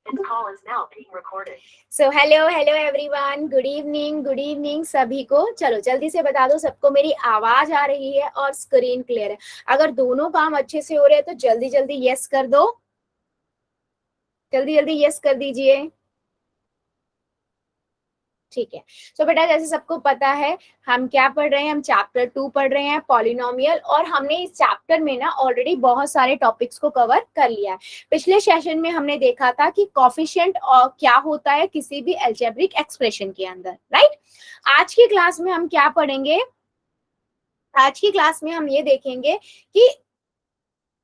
So hello everyone, good evening सभी को। चलो जल्दी से बता दो सबको मेरी आवाज आ रही है और स्क्रीन क्लियर है। अगर दोनों काम अच्छे से हो रहे हैं तो जल्दी जल्दी यस कर दो, जल्दी जल्दी यस कर दीजिए। ठीक है। तो बेटा जैसे सबको पता है हम क्या पढ़ रहे हैं, हम चैप्टर 2 पढ़ रहे हैं पॉलिनोमियल, और हमने इस चैप्टर में ना ऑलरेडी बहुत सारे टॉपिक्स को कवर कर लिया है। पिछले सेशन में हमने देखा था कि कॉफिशिएंट और क्या होता है किसी भी अलजेब्रिक एक्सप्रेशन के अंदर, राइट। आज की क्लास में हम क्या पढ़ेंगे, आज की क्लास में हम ये देखेंगे कि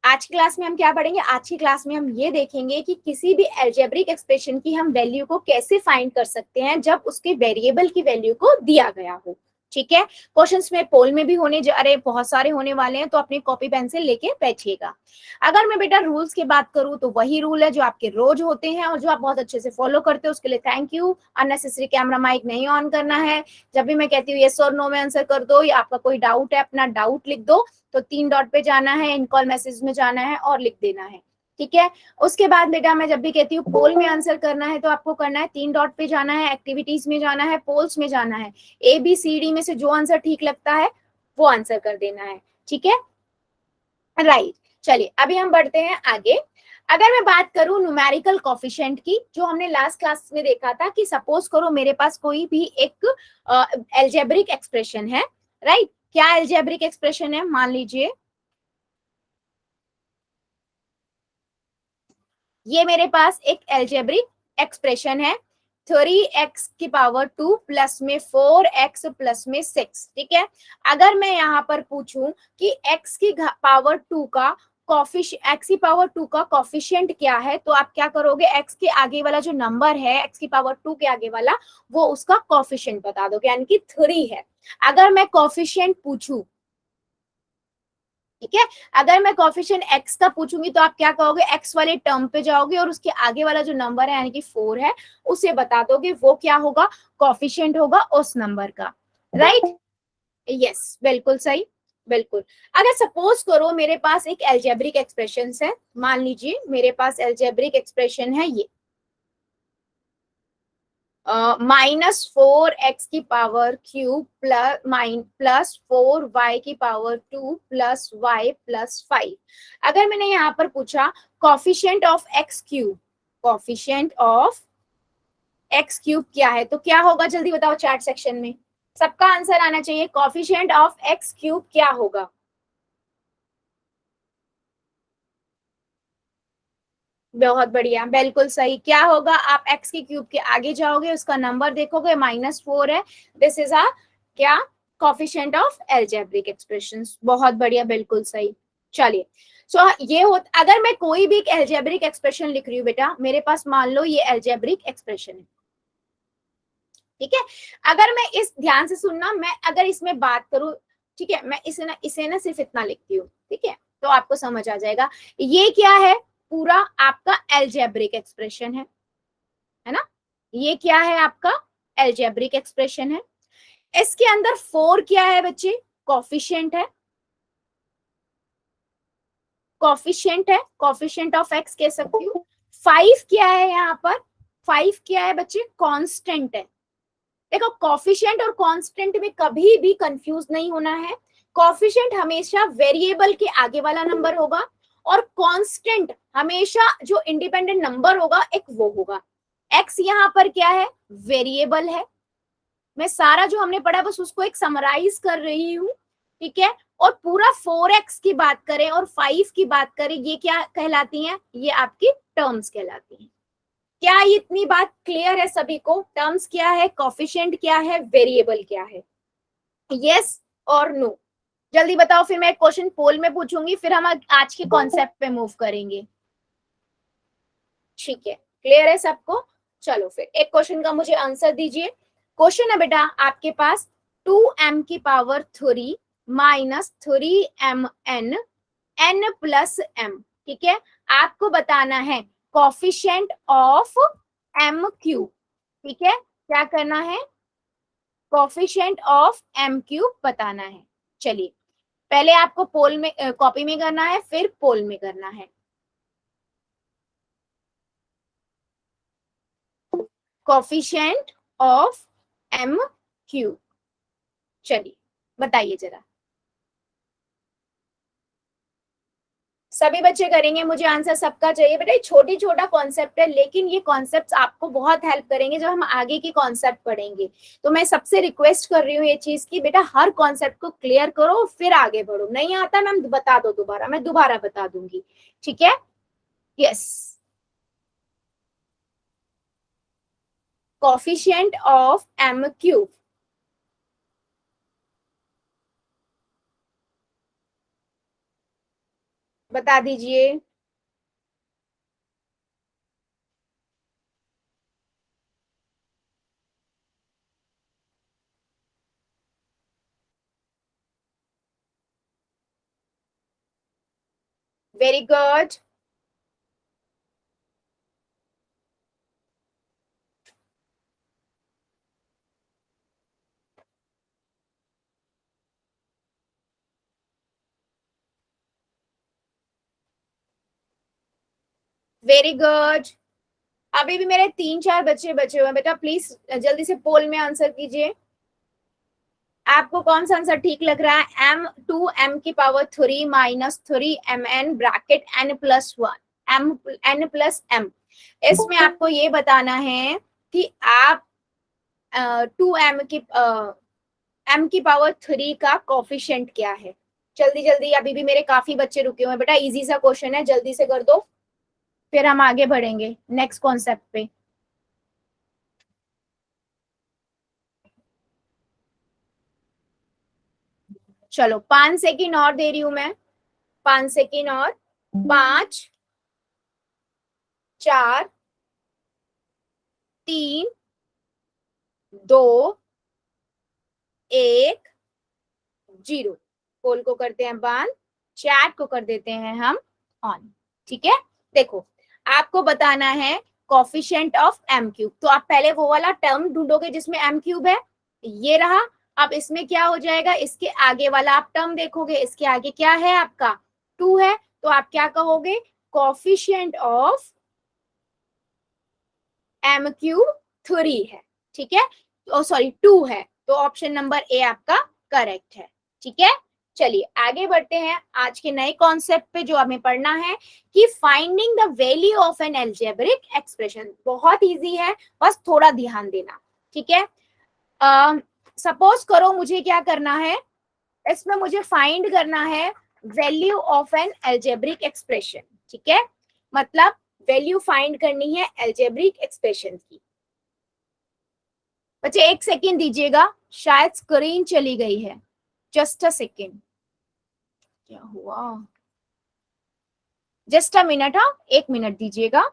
आज की क्लास में हम क्या पढ़ेंगे, आज की क्लास में हम ये देखेंगे कि किसी भी अलजेब्रिक एक्सप्रेशन की हम वैल्यू को कैसे फाइंड कर सकते हैं जब उसके वेरिएबल की वैल्यू को दिया गया हो। ठीक है। क्वेश्चंस में पोल में भी होने जा रहे, बहुत सारे होने वाले हैं, तो अपनी कॉपी पेंसिल लेके बैठिएगा। अगर मैं बेटा रूल्स की बात करूं तो वही रूल है जो आपके रोज होते हैं और जो आप बहुत अच्छे से फॉलो करते हो, उसके लिए thank you. Unnecessary camera mic नहीं ऑन करना है। जब भी मैं कहती हूँ यस और नो में आंसर कर दो, या आपका कोई डाउट है अपना डाउट लिख दो, तो 3 डॉट पे जाना है, इन कॉल मैसेज में जाना है और लिख देना है। ठीक है। उसके बाद बेटा मैं जब भी कहती हूँ पोल में आंसर करना है तो आपको करना है 3 डॉट पे जाना है, एक्टिविटीज में जाना है, पोल्स में जाना है, ABCD में से जो आंसर ठीक लगता है वो आंसर कर देना है। ठीक है, राइट। चलिए अभी हम बढ़ते हैं आगे। अगर मैं बात करूं न्यूमेरिकल कोफिशिएंट की, जो हमने लास्ट क्लास में देखा था कि सपोज करो मेरे पास कोई भी एक अलजेब्रिक एक्सप्रेशन है, राइट। क्या अलजेब्रिक एक्सप्रेशन है, मान लीजिए ये मेरे पास एक अलजेब्रिक एक्सप्रेशन है, 3x की पावर 2 प्लस में 4x प्लस में 6। ठीक है। अगर मैं यहाँ पर पूछूं कि x की पावर 2 का x की पावर 2 का कॉफिशिएंट क्या है, तो आप क्या करोगे, x के आगे वाला जो नंबर है, x की पावर 2 के आगे वाला, वो उसका कॉफिशिएंट बता दो, यानी कि 3 है। अगर मैं कॉफिशिएंट पूछूं, ठीक है, अगर मैं कॉफिशिएंट x का पूछूंगी तो आप क्या कहोगे, x वाले टर्म पे जाओगे और उसके आगे वाला जो नंबर है यानी कि 4 है उसे बता दोगे, वो क्या होगा, कॉफिशिएंट होगा उस नंबर का, राइट। यस, बिल्कुल सही, बिल्कुल। अगर सपोज करो मेरे पास एक अलजेब्रिक एक्सप्रेशन है, मान लीजिए मेरे पास अलजेब्रिक एक्सप्रेशन है ये -4x की पावर क्यूब प्लस 4y की पावर 2 प्लस y प्लस 5। अगर मैंने यहाँ पर पूछा coefficient of x cube, coefficient of x cube क्या है, तो क्या होगा, जल्दी बताओ चैट सेक्शन में, सबका आंसर आना चाहिए। कॉफिशिएंट ऑफ x क्यूब क्या होगा, बहुत बढ़िया, बिल्कुल सही। क्या होगा, आप x के क्यूब के आगे जाओगे, उसका नंबर देखोगे -4 है, दिस इज अ क्या, कोफिशिएंट ऑफ अलजेब्रिक एक्सप्रेशंस। बहुत बढ़िया, बिल्कुल सही। चलिए, सो ये हो, अगर मैं कोई भी एक अलजेब्रिक एक्सप्रेशन लिख रही हूँ बेटा, मेरे पास मान लो ये अलजेब्रिक एक्सप्रेशन है, ठीक है। अगर मैं इस, ध्यान से सुनना, मैं अगर इसमें बात करूं, ठीक है, मैं इसे ना सिर्फ इतना लिखती हूँ, ठीक है, तो आपको समझ आ जाएगा ये क्या है, पूरा आपका अलजेब्रिक एक्सप्रेशन है ना। ये क्या है, आपका अलजेब्रिक एक्सप्रेशन है। इसके अंदर 4 क्या है बच्चे, कॉफिशिएंट है, कॉफिशिएंट है, कॉफिशिएंट ऑफ एक्स कह सकती हूँ। 5 क्या है यहाँ पर, 5 क्या है बच्चे, कांस्टेंट है। देखो कॉफिशिएंट और कांस्टेंट में कभी भी कंफ्यूज नहीं होना है। कॉफिशिएंट हमेशा वेरिएबल के आगे वाला नंबर होगा और कांस्टेंट हमेशा जो इंडिपेंडेंट नंबर होगा एक वो होगा। एक्स यहाँ पर क्या है, वेरिएबल है। मैं सारा जो हमने पढ़ा बस उसको एक समराइज कर रही हूँ, ठीक है। और पूरा 4x की बात करें और 5 की बात करें, ये क्या कहलाती हैं, ये आपकी टर्म्स कहलाती हैं। क्या इतनी बात क्लियर है सभी को, टर्म्स क्या है, कॉफिशिएंट क्या है, वेरिएबल क्या है, यस और नो। जल्दी बताओ, फिर मैं एक क्वेश्चन पोल में पूछूंगी, फिर हम आज के कॉन्सेप्ट पे मूव करेंगे। ठीक है, क्लियर है सबको। चलो फिर एक क्वेश्चन का मुझे आंसर दीजिए। क्वेश्चन है बेटा आपके पास 2m की power 3 -3mn n plus m, ठीक है। आपको बताना है कॉफिशिएंट ऑफ m क्यूब, ठीक है। क्या करना है, कॉफिशिएंट ऑफ m क्यूब बताना है। चलिए पहले आपको पोल में कॉपी में करना है, फिर पोल में करना है। Coefficient of M cube. चलिए बताइए जरा, सभी बच्चे करेंगे, मुझे आंसर सबका चाहिए बेटा। छोटी छोटा कॉन्सेप्ट है, लेकिन ये कॉन्सेप्ट आपको बहुत हेल्प करेंगे जब हम आगे की कॉन्सेप्ट पढ़ेंगे। तो मैं सबसे रिक्वेस्ट कर रही हूँ ये चीज की, बेटा हर कॉन्सेप्ट को क्लियर करो फिर आगे बढ़ो। नहीं आता मैम बता दो दोबारा, मैं दोबारा बता दूंगी, ठीक है। Yes, coefficient of M cube, बता दीजिए। Very good. Very good. अभी भी मेरे 3-4 बच्चे बचे हुए हैं बेटा, प्लीज जल्दी से पोल में आंसर कीजिए। आपको कौन सा आंसर ठीक लग रहा है? m2m⁻³ minus 3mn bracket n+1 n+m। इसमें आपको ये बताना है कि आप 2m⁻³ का कोफिशिएंट क्या है। जल्दी जल्दी, अभी भी मेरे काफी बच्चे रुके हुए हैं बेटा, इजी सा क्वेश्चन है, जल्दी से कर दो फिर हम आगे बढ़ेंगे नेक्स्ट कॉन्सेप्ट पे। चलो 5 सेकेंड और दे रही हूं मैं, 5 सेकेंड और। 5, 4, 3, 2, 1, 0। पोल को करते हैं बंद, चैट को कर देते हैं हम ऑन, ठीक है। देखो आपको बताना है कोफिशिएंट ऑफ एम क्यूब, तो आप पहले वो वाला टर्म ढूंढोगे जिसमें एम क्यूब है, ये रहा। अब इसमें क्या हो जाएगा, इसके आगे वाला आप टर्म देखोगे, इसके आगे क्या है आपका 2 है, तो आप क्या कहोगे, कोफिशिएंट ऑफ एम क्यूब 3 है, ठीक है। ओ सॉरी 2 है, तो ऑप्शन नंबर ए आपका करेक्ट है, ठीक है। चलिए आगे बढ़ते हैं आज के नए कॉन्सेप्ट पे जो हमें पढ़ना है कि finding the value of an algebraic expression. बहुत इजी है, बस थोड़ा ध्यान देना, ठीक है। सपोज करो मुझे क्या करना है, इसमें मुझे फाइंड करना है value of an algebraic expression, ठीक है। मतलब वैल्यू फाइंड करनी है एल्जेब्रिक एक्सप्रेशन की। बच्चे 1 सेकेंड दीजिएगा, शायद स्क्रीन चली गई है, जस्ट अ सेकेंड। क्या हुआ, जस्ट अ मिनट, हाँ 1 मिनट दीजिएगा।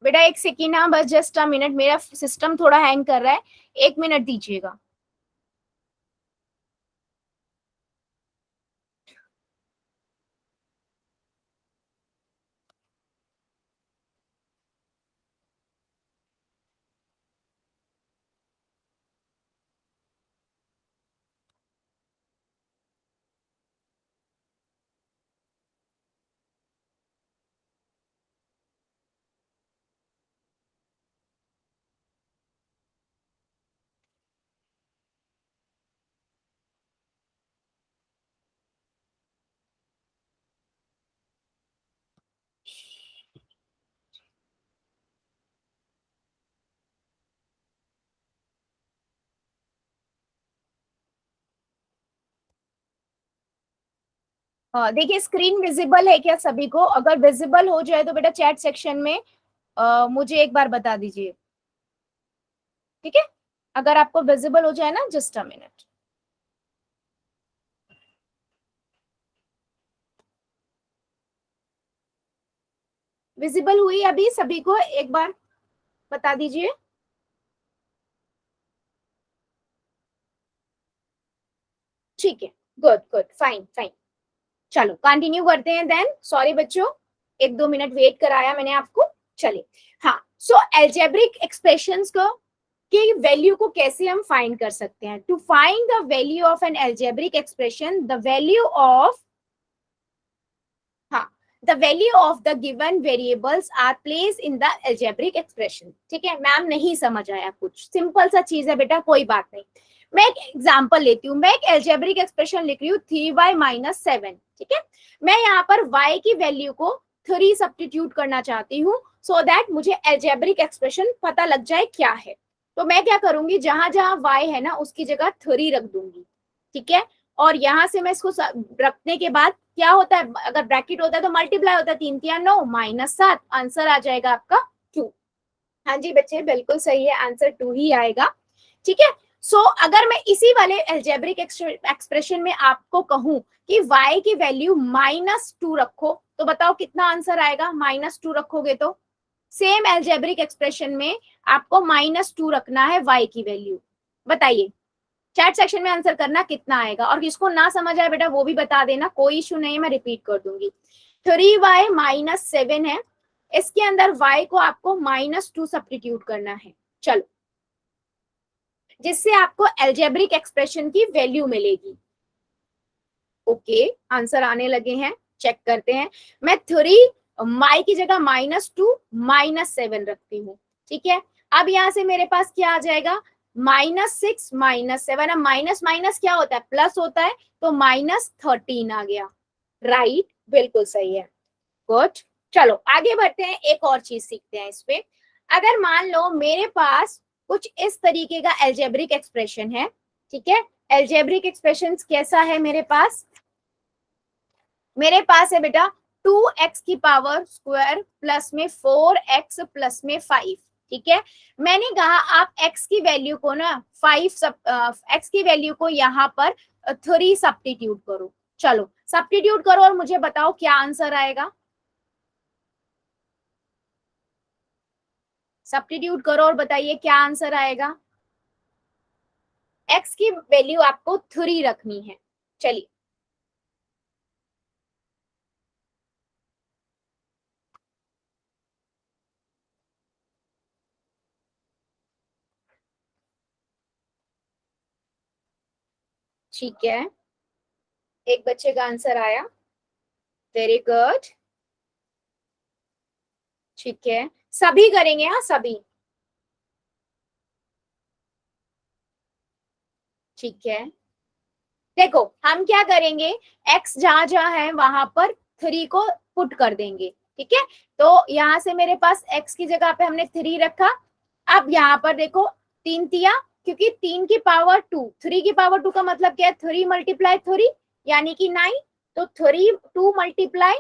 बेटा 1 सेकेंड, हाँ बस जस्ट अ मिनट, मेरा सिस्टम थोड़ा हैंग कर रहा है, 1 मिनट दीजिएगा। देखिए स्क्रीन विजिबल है क्या सभी को? अगर विजिबल हो जाए तो बेटा चैट सेक्शन में मुझे एक बार बता दीजिए, ठीक है? अगर आपको विजिबल हो जाए ना, जस्ट अ मिनट। विजिबल हुई अभी सभी को? एक बार बता दीजिए। ठीक है, गुड गुड, फाइन फाइन। चलो कंटिन्यू करते हैं देन। सॉरी बच्चों, एक दो मिनट वेट कराया मैंने आपको। चलिए, हाँ, सो एल्जेब्रिक एक्सप्रेशंस को की वैल्यू को कैसे हम फाइंड कर सकते हैं? To find the value of an algebraic expression, the value of, हाँ, the value of the given variables are place in the algebraic expression. ठीक है मैम, नहीं समझ आया कुछ? सिंपल सा चीज है बेटा, कोई बात नहीं। मैं एक एग्जांपल लेती हूँ। मैं एक एल्जेब्रिक एक्सप्रेशन लिख रही हूँ 3y-7। ठीक है, मैं यहाँ पर y की वैल्यू को 3 सब्स्टिट्यूट करना चाहती हूँ, सो दैट मुझे एल्जेब्रिक एक्सप्रेशन पता लग जाए क्या है। तो मैं क्या करूंगी, जहां जहां y है ना उसकी जगह 3 रख दूंगी। ठीक है, और यहां से मैं इसको रखने के बाद क्या होता है, अगर ब्रैकेट होता है तो मल्टीप्लाई होता है, 3 3 9 -7, आंसर आ जाएगा आपका 2। हाँ जी बच्चे, बिल्कुल सही है, आंसर 2 ही आएगा। ठीक है, सो अगर मैं इसी वाले एल्जेब्रिक एक्सप्रेशन में आपको कहूं कि y की वैल्यू -2 रखो, तो बताओ कितना आंसर आएगा? -2 रखोगे तो सेम एल्जेब्रिक एक्सप्रेशन में आपको -2 रखना है y की वैल्यू। बताइए, चैट सेक्शन में आंसर करना कितना आएगा। और किसको ना समझ आए बेटा वो भी बता देना, कोई इशू नहीं है, मैं रिपीट कर दूंगी। 3y-7 है, इसके अंदर y को आपको -2 सब्स्टिट्यूट करना है। चलो, जिससे आपको एल्जेब्रिक एक्सप्रेशन की वैल्यू मिलेगी। ओके, आंसर आने लगे हैं, चेक करते हैं। मैं 3 y की जगह -2 -7 रखती हूँ। ठीक है, अब यहां से मेरे पास क्या आ जाएगा, -6 -7। अब माइनस माइनस क्या होता है, प्लस होता है, तो -13 आ गया। राइट, बिल्कुल सही है, गुड। चलो आगे बढ़ते हैं, एक और चीज सीखते हैं इस पे। अगर मान लो मेरे पास कुछ इस तरीके का एल्जेब्रिक एक्सप्रेशन है। ठीक है, एल्जेब्रिक एक्सप्रेशन कैसा है मेरे पास? मेरे पास है बेटा 2x की पावर स्क्वायर प्लस में 4x प्लस में 5। ठीक है, मैंने कहा आप x की वैल्यू को ना 5 x की वैल्यू को यहाँ पर 3 सब्स्टिट्यूट करो। चलो सब्स्टिट्यूट करो और मुझे बताओ क्या आंसर आएगा। सब्स्टिट्यूट करो और बताइए क्या आंसर आएगा। x की वैल्यू आपको 3 रखनी है। चलिए, ठीक है, एक बच्चे का आंसर आया, वेरी गुड। ठीक है, सभी करेंगे, हाँ सभी। ठीक है, देखो हम क्या करेंगे, x जहां जहां है वहां पर 3 को पुट कर देंगे। ठीक है, तो यहां से मेरे पास x की जगह पे हमने 3 रखा। अब यहाँ पर देखो 3 तिया, क्योंकि 3 की पावर 2, 3 की पावर 2 का मतलब क्या है, 3 मल्टीप्लाई 3 यानी कि 9। तो 3 2 मल्टीप्लाई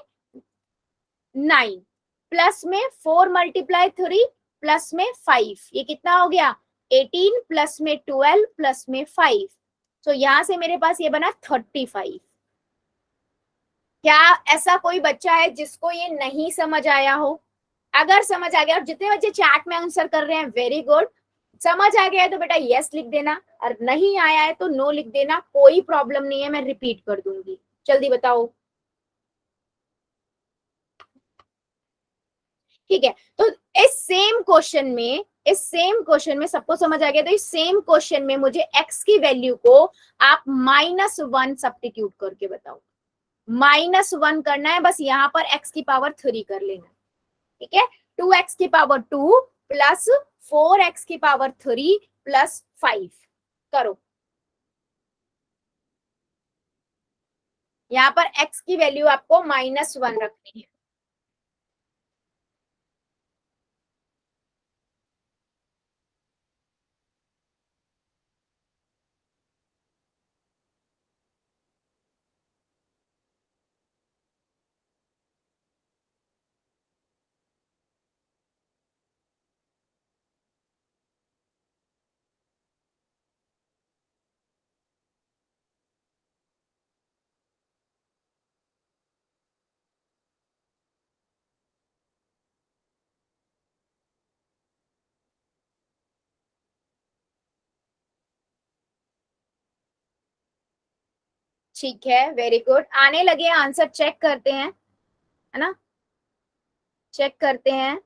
9 प्लस में 4 मल्टीप्लाई 3 प्लस में 5, ये कितना हो गया, 18 प्लस में 12 प्लस में 5। तो यहां से मेरे पास ये बना 35। क्या ऐसा कोई बच्चा है जिसको ये नहीं समझ आया हो? अगर समझ आ गया, और जितने बच्चे चैट में आंसर कर रहे हैं वेरी गुड। समझ आ गया है तो बेटा यस लिख देना, और नहीं आया है तो नो लिख देना, कोई प्रॉब्लम नहीं है, मैं रिपीट कर दूंगी। जल्दी बताओ। ठीक है, तो इस सेम क्वेश्चन में सबको समझ आ गया, तो इस सेम क्वेश्चन में मुझे x की वैल्यू को आप -1 सब्स्टिट्यूट करके बताओ। -1 करना है, बस यहाँ पर x की पावर 3 कर लेना। ठीक है, 2x की पावर 2 प्लस 4x की पावर 3 प्लस 5 करो। यहाँ पर x की वैल्यू आपको -1 रखनी है। ठीक है, वेरी गुड, आने लगे आंसर, चेक करते हैं, है ना, चेक करते हैं।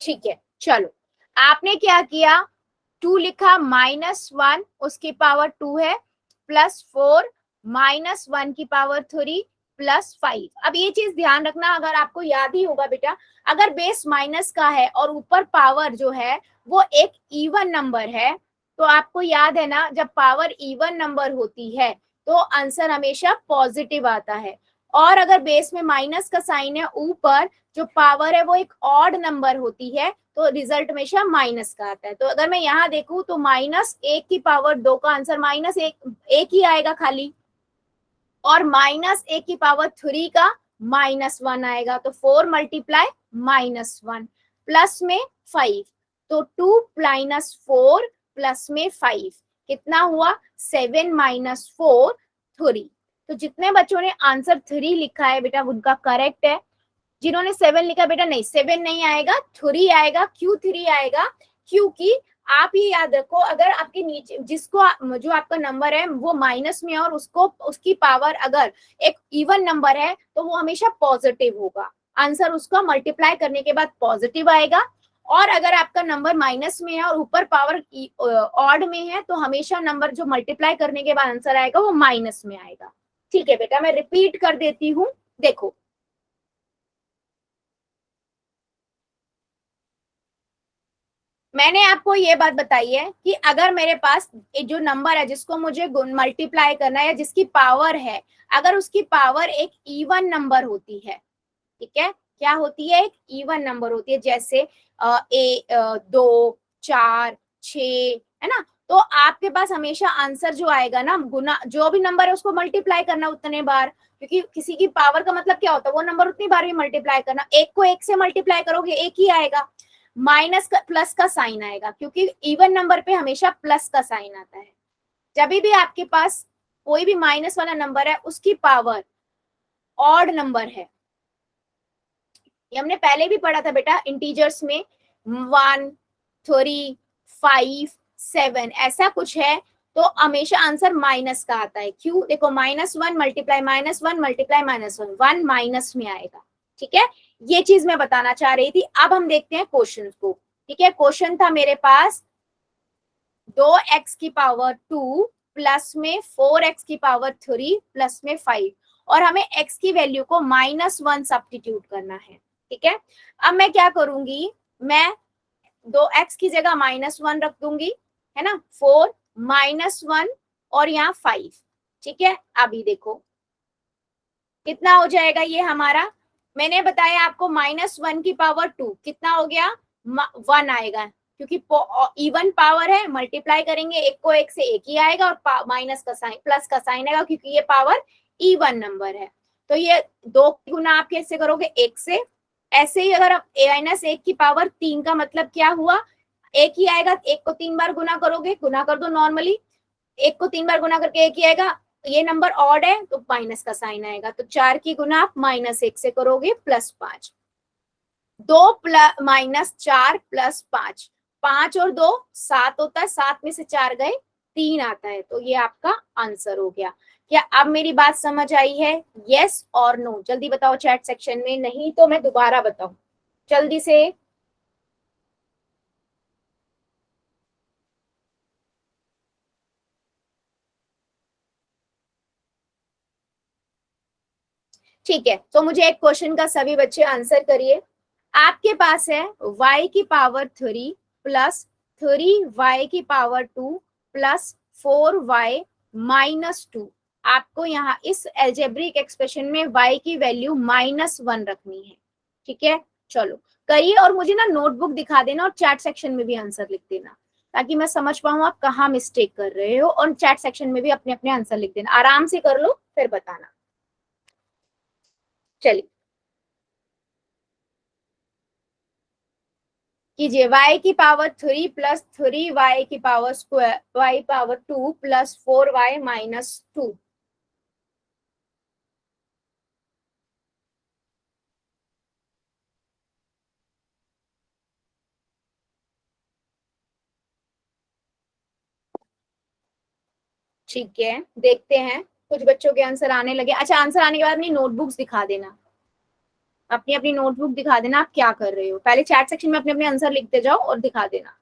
ठीक है, चलो, आपने क्या किया, 2 लिखा, -1 उसकी पावर 2 है, +4 -1 की पावर 3 +5। अब ये चीज ध्यान रखना, अगर आपको याद ही होगा बेटा, अगर बेस माइनस का है और ऊपर पावर जो है वो एक इवन नंबर है, तो आपको याद है ना, जब पावर इवन नंबर होती है तो आंसर हमेशा पॉजिटिव आता है। और अगर बेस में माइनस का साइन है, ऊपर जो पावर है वो एक ऑड नंबर होती है, तो रिजल्ट हमेशा माइनस का आता है। तो अगर मैं यहाँ देखूं तो -1 की पावर 2 का आंसर -1 ही आएगा खाली, और -1 की पावर 3 का -1 आएगा, तो 4 मल्टीप्लाई -1 प्लस में 5, तो 2 -4 प्लस में 5 कितना हुआ, 7 -4 3। तो जितने बच्चों ने आंसर 3 लिखा है बेटा उनका करेक्ट है। जिन्होंने 7 लिखा बेटा नहीं, 7 नहीं आएगा, 3 आएगा। क्यों 3 आएगा, क्योंकि आप ये याद रखो, अगर आपके नीचे जो आपका नंबर है वो माइनस में है और उसकी पावर अगर एक इवन नंबर है तो वो हमेशा पॉजिटिव होगा, आंसर उसका मल्टीप्लाई करने के बाद पॉजिटिव आएगा। और अगर आपका नंबर माइनस में है और ऊपर पावर ऑड में है तो हमेशा नंबर जो मल्टीप्लाई करने के बाद आंसर आएगा वो माइनस में आएगा। ठीक है बेटा, मैं रिपीट कर देती हूँ, देखो, मैंने आपको ये बात बताई है कि अगर मेरे पास जो नंबर है जिसको मुझे मल्टीप्लाई करना है या जिसकी पावर है, अगर उसकी पावर एक इवन नंबर होती है, ठीक है, क्या होती है, एक इवन नंबर होती है, जैसे 2, 4, 6, है ना, तो आपके पास हमेशा आंसर जो आएगा ना, गुना जो भी नंबर है उसको मल्टीप्लाई करना उतने बार, क्योंकि किसी की पावर का मतलब क्या होता है, वो नंबर उतनी बार भी मल्टीप्लाई करना। एक को एक से मल्टीप्लाई करोगे एक ही आएगा, माइनस का प्लस का साइन आएगा, क्योंकि इवन नंबर पे हमेशा प्लस का साइन आता है। जब भी आपके पास कोई भी माइनस वाला नंबर है उसकी पावर ऑड नंबर है, ये हमने पहले भी पढ़ा था बेटा इंटीजर्स में, 1, 3, 5, 7 ऐसा कुछ है, तो हमेशा आंसर माइनस का आता है। क्यों, देखो, -1 मल्टीप्लाई -1 मल्टीप्लाई -1, 1 माइनस में आएगा। ठीक है, ये चीज मैं बताना चाह रही थी। अब हम देखते हैं क्वेश्चन को। ठीक है, क्वेश्चन था मेरे पास 2x की पावर 2 प्लस में 4x की पावर 3 प्लस में 5, और हमें x की वैल्यू को -1 सब्स्टिट्यूट करना है। ठीक है, अब मैं क्या करूंगी, मैं 2x की जगह -1 रख दूंगी, है ना, 4 -1 और यहाँ 5। ठीक है, अभी देखो कितना हो जाएगा ये हमारा, मैंने बताया आपको -1 की पावर 2 कितना हो गया, 1 आएगा, क्योंकि इवन पावर है, मल्टीप्लाई करेंगे एक को एक से एक ही आएगा, और माइनस का साइन प्लस का साइन आएगा, क्योंकि ये पावर इवन नंबर है। तो ये 2 गुना आप कैसे करोगे, एक से। ऐसे ही अगर -1 की पावर 3 का मतलब क्या हुआ, एक ही आएगा, एक को 3 बार गुना करोगे, गुना कर दो नॉर्मली, एक को 3 बार गुना करके एक ही आएगा, ये नंबर ऑड है तो माइनस का साइन आएगा, तो 4 की गुना आप -1 से करोगे, +5, 2 -4 +5, 5 और 2 7 होता है, 7 में से 4 गए 3 आता है, तो ये आपका आंसर हो गया। क्या अब मेरी बात समझ आई है, यस और नो, जल्दी बताओ चैट सेक्शन में, नहीं तो मैं दोबारा बताऊं जल्दी से। ठीक है, तो मुझे एक क्वेश्चन का सभी बच्चे आंसर करिए। आपके पास है y की पावर 3 प्लस 3y की पावर 2 प्लस 4y -2। आपको यहाँ इस एल्जेब्रिक एक्सप्रेशन में y की वैल्यू -1 रखनी है। ठीक है, चलो करिए, और मुझे ना नोटबुक दिखा देना और चैट सेक्शन में भी आंसर लिख देना, ताकि मैं समझ पाऊँ आप कहाँ मिस्टेक कर रहे हो, और चैट सेक्शन में भी अपने अपने आंसर लिख देना, आराम से कर लो फिर बताना। चलिए कीजिए, y की पावर 3 प्लस 3y की power square y power 2 plus 4y minus 2। ठीक है, देखते हैं कुछ बच्चों के आंसर आने लगे। अच्छा, आंसर आने के बाद अपनी नोटबुक्स दिखा देना, अपनी अपनी नोटबुक दिखा देना आप क्या कर रहे हो। पहले चैट सेक्शन में अपने अपने आंसर लिखते जाओ और दिखा देना।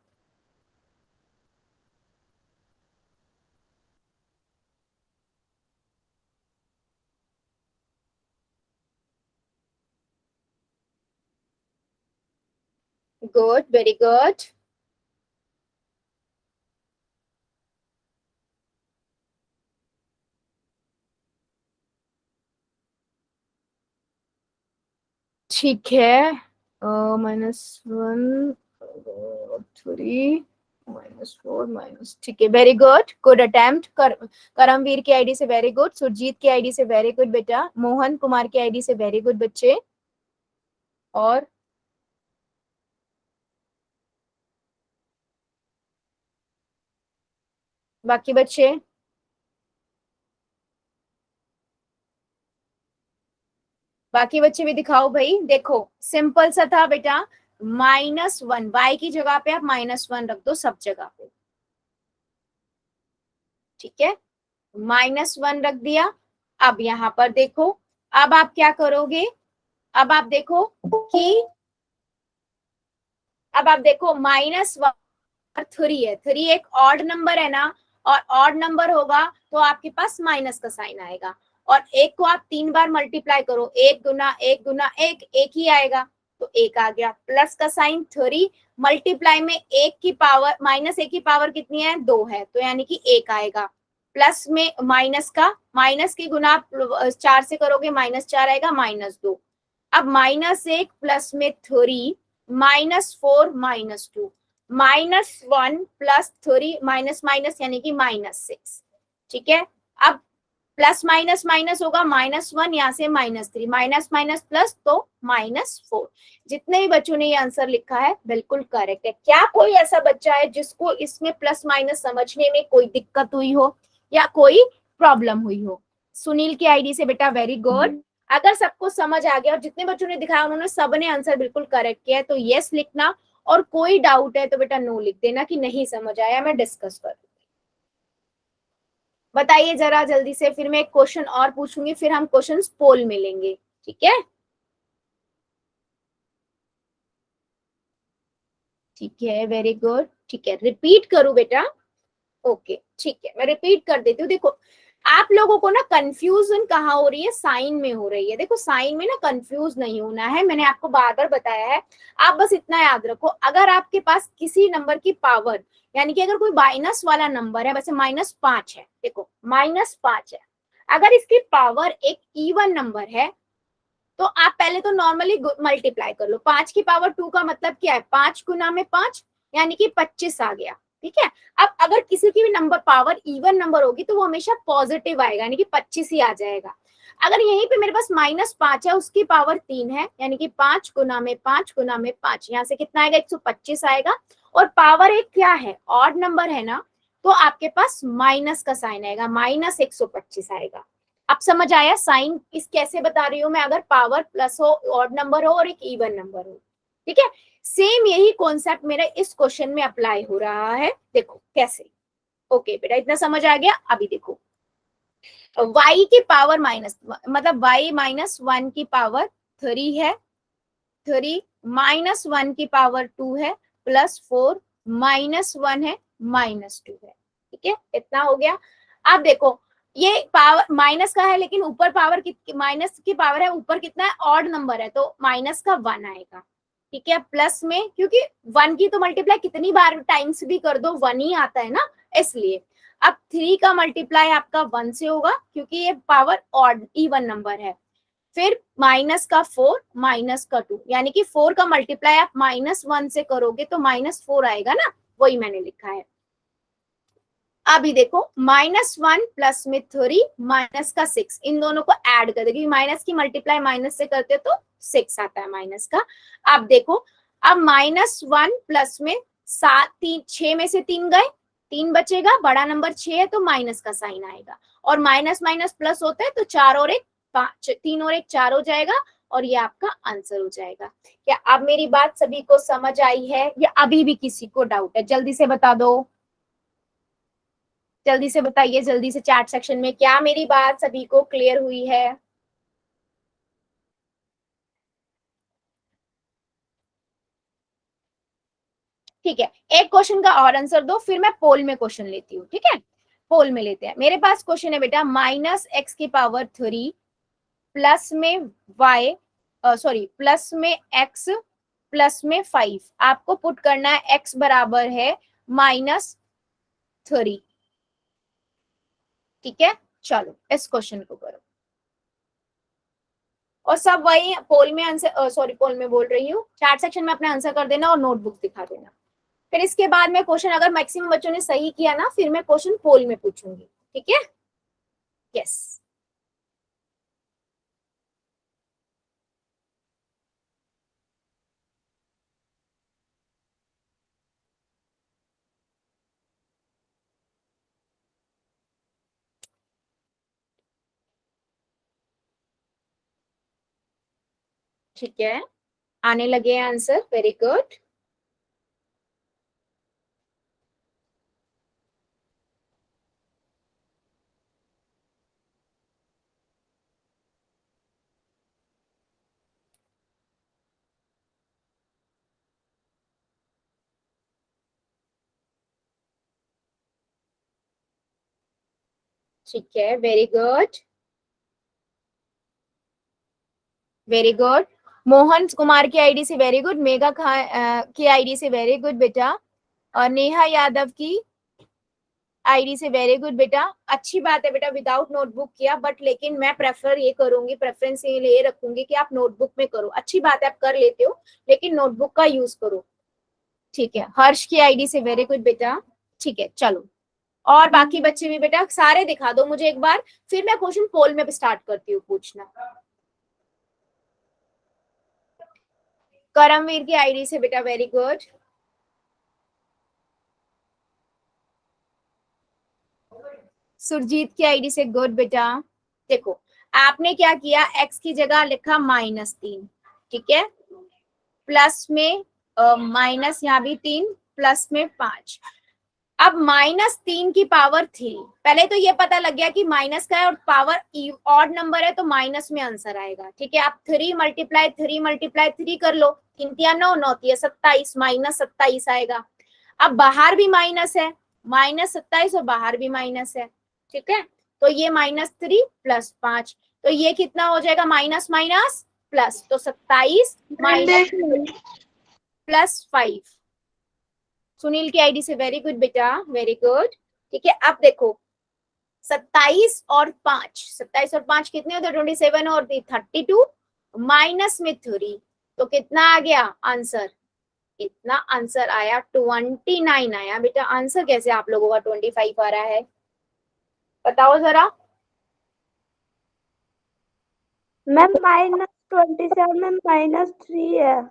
Good, very good. ठीक है, -1 3 -4 माइनस, ठीक है, very good, good attempt. Karamvir की आईडी से वेरी गुड, सुरजीत की आईडी से वेरी गुड बेटा, मोहन कुमार की आईडी से वेरी गुड बच्चे। और बाकी बच्चे, बाकी बच्चे भी दिखाओ भाई। देखो सिंपल सा था बेटा, -1, y की जगह पे आप -1 रख दो सब जगह पे, ठीक है, -1 रख दिया। अब यहाँ पर देखो, अब आप क्या करोगे, अब आप देखो कि अब आप देखो -1 3 है, 3 एक ऑड नंबर है ना, और ऑड नंबर होगा तो आपके पास माइनस का साइन आएगा, और एक को आप 3 बार मल्टीप्लाई करो, 1 गुना 1 गुना 1, एक ही आएगा, तो एक आ गया, प्लस का साइन 3 मल्टीप्लाई में एक की पावर -1 की पावर कितनी है, 2 है, तो यानी कि 1 आएगा, प्लस में माइनस का, माइनस की गुना 4 से करोगे -4 आएगा, -2। अब -1 प्लस में 3 -4 -2, -1 प्लस 3 माइनस माइनस यानी कि -6, ठीक है। अब प्लस माइनस माइनस होगा, -1 यहाँ से -3, माइनस माइनस प्लस तो -4। जितने भी बच्चों ने ये आंसर लिखा है बिल्कुल करेक्ट है। क्या कोई ऐसा बच्चा है जिसको इसमें प्लस माइनस समझने में कोई दिक्कत हुई हो या कोई प्रॉब्लम हुई हो? सुनील की आईडी से बेटा वेरी गुड। अगर सबको समझ आ गया और जितने बच्चों ने दिखाया उन्होंने सबने आंसर बिल्कुल करेक्ट किया है, तो यस लिखना, और कोई डाउट है तो बेटा नो लिख देना कि नहीं समझ आया, मैं डिस्कस कर। बताइए जरा जल्दी से, फिर मैं एक क्वेश्चन और पूछूंगी, फिर हम क्वेश्चंस पोल में लेंगे, ठीक है। ठीक है, वेरी गुड, ठीक है, रिपीट करूं बेटा? ओके ठीक है, मैं रिपीट कर देती हूँ। देखो आप लोगों को ना कंफ्यूजन कहाँ हो रही है, साइन में हो रही है। देखो साइन में ना कंफ्यूज नहीं होना है, मैंने आपको बार बार बताया है। आप बस इतना याद रखो, अगर आपके पास किसी नंबर की पावर, यानी कि अगर कोई माइनस वाला नंबर है, वैसे -5 है, देखो -5 है, अगर इसकी पावर एक इवन नंबर है तो आप पहले तो नॉर्मली मल्टीप्लाई कर लो। 5 की पावर 2 का मतलब क्या है, 5 गुना में 5 यानी कि 25 आ गया, ठीक है। अब अगर किसी की भी नंबर पावर इवन नंबर होगी तो वो हमेशा पॉजिटिव आएगा, यानी कि 25 ही आ जाएगा। अगर यहीं पे मेरे पास -5 है, उसकी पावर 3 है, यानी कि 5 गुना में 5 गुना में 5, यहाँ से कितना आएगा, 125 आएगा, और पावर एक क्या है, ऑड नंबर है ना, तो आपके पास माइनस का साइन आएगा, -125 आएगा। अब समझ आया साइन इस कैसे बता रही हूँ मैं, अगर पावर प्लस हो, ऑड नंबर हो और एक इवन नंबर हो, ठीक है। सेम यही कॉन्सेप्ट मेरा इस क्वेश्चन में अप्लाई हो रहा है, देखो कैसे। ओके बेटा, इतना समझ आ गया। अभी देखो y की पावर माइनस, मतलब y -1 की पावर 3 है, 3 -1 की पावर 2 है, +4 -1 है, -2 है, ठीक है, इतना हो गया। अब देखो ये पावर माइनस का है, लेकिन ऊपर पावर माइनस की पावर है, ऊपर कितना है, ऑड नंबर है, तो माइनस का 1 आएगा, ठीक है। प्लस में क्योंकि 1 की तो मल्टीप्लाई कितनी बार टाइम्स भी कर दो 1 ही आता है ना, इसलिए। अब 3 का मल्टीप्लाई आपका 1 से होगा क्योंकि ये पावर ऑड इवन नंबर है। फिर माइनस का 4 माइनस का 2, यानी कि 4 का मल्टीप्लाई आप -1 से करोगे तो -4 आएगा ना, वही मैंने लिखा है। अभी देखो -1 प्लस में 3 माइनस का 6, इन दोनों को ऐड कर देगी, माइनस की मल्टीप्लाई माइनस से करते तो 6 आता है माइनस का। अब देखो, अब -1 प्लस में 6 में से 3 गए, 3 बचेगा, बड़ा नंबर 6 है तो माइनस का साइन आएगा, और माइनस माइनस प्लस होता है तो 4 और 1 5, 3 और 1 4 हो जाएगा, और ये आपका आंसर हो जाएगा। क्या अब मेरी बात सभी को समझ आई है, या अभी भी किसी को डाउट है? जल्दी से बता दो, जल्दी से बताइए, जल्दी से चैट सेक्शन में, क्या मेरी बात सभी को क्लियर हुई है? ठीक है, एक क्वेश्चन का और आंसर दो, फिर मैं पोल में क्वेश्चन लेती हूँ। ठीक है, पोल में लेते हैं। मेरे पास क्वेश्चन है बेटा, -x⁻³ प्लस में y, सॉरी प्लस में x प्लस में 5, आपको पुट करना है x बराबर है -3। ठीक है, चलो इस क्वेश्चन को करो, और सब वही पोल में आंसर, सॉरी पोल में बोल रही हूँ, चैट सेक्शन में अपना आंसर कर देना और नोटबुक दिखा देना। फिर इसके बाद में क्वेश्चन अगर मैक्सिमम बच्चों ने सही किया ना, फिर मैं क्वेश्चन पोल में पूछूंगी। ठीक है, यस। ठीक है, आने लगे हैं आंसर, वेरी गुड। ठीक है, very good, very good. Mohan Kumar की आईडी से वेरी गुड, मेगा की आईडी से वेरी गुड बेटा, और नेहा यादव की आईडी से वेरी गुड बेटा। अच्छी बात है बेटा, विदाउट नोटबुक किया, बट लेकिन मैं प्रेफर ये करूंगी, प्रेफरेंस ये रखूंगी कि आप नोटबुक में करो। अच्छी बात है आप कर लेते हो, लेकिन नोटबुक का यूज करो। ठीक है, हर्ष की आईडी से वेरी गुड बेटा। ठीक है, चलो, और बाकी बच्चे भी बेटा सारे दिखा दो मुझे एक बार, फिर मैं क्वेश्चन पोल में स्टार्ट करती हूँ पूछना। करमवीर की आईडी से बेटा वेरी गुड। सुरजीत की आईडी से गुड बेटा। देखो, आपने क्या किया, x की जगह लिखा -3, ठीक है, प्लस में माइनस, यहाँ भी 3, प्लस में 5। अब -3 की पावर 3, पहले तो ये पता लग गया कि माइनस का है और पावर ऑड नंबर है तो माइनस में आंसर आएगा। ठीक है, आप 3 × 3 × 3 कर लो, 3 × 9 = 27, -27 आएगा। अब बाहर भी माइनस है, -27, और बाहर भी माइनस है। ठीक है, तो ये -3 प्लस 5, तो ये कितना हो जाएगा, माइनस माइनस प्लस, तो 27 माइनस प्लस 5। सुनील की आईडी से वेरी गुड बेटा, वेरी गुड। ठीक है, अब देखो 27 और 5 कितने होते, 27 और 32, माइनस में 3, तो कितना आ गया आंसर, इतना आंसर आया 29 आया बेटा। आंसर कैसे आप लोगों का 25 आ रहा है, बताओ जरा। मैम -27 में -3 है।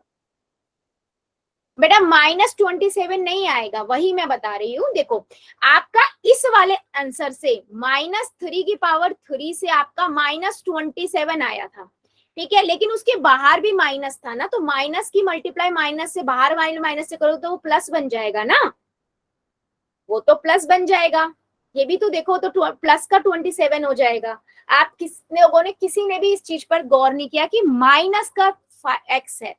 बेटा -27 नहीं आएगा, वही मैं बता रही हूँ। देखो, आपका इस वाले आंसर से -3 की पावर 3 से आपका -27 आया था। ठीक है, लेकिन उसके बाहर भी माइनस था ना, तो माइनस की मल्टीप्लाई माइनस से, बाहर वाले माइनस से करो तो वो प्लस बन जाएगा ना, वो तो प्लस बन जाएगा। ये भी तो देखो, तो प्लस का 27 हो जाएगा। आप किस लोगों ने, किसी ने भी इस चीज पर गौर नहीं किया कि माइनस का एक्स है,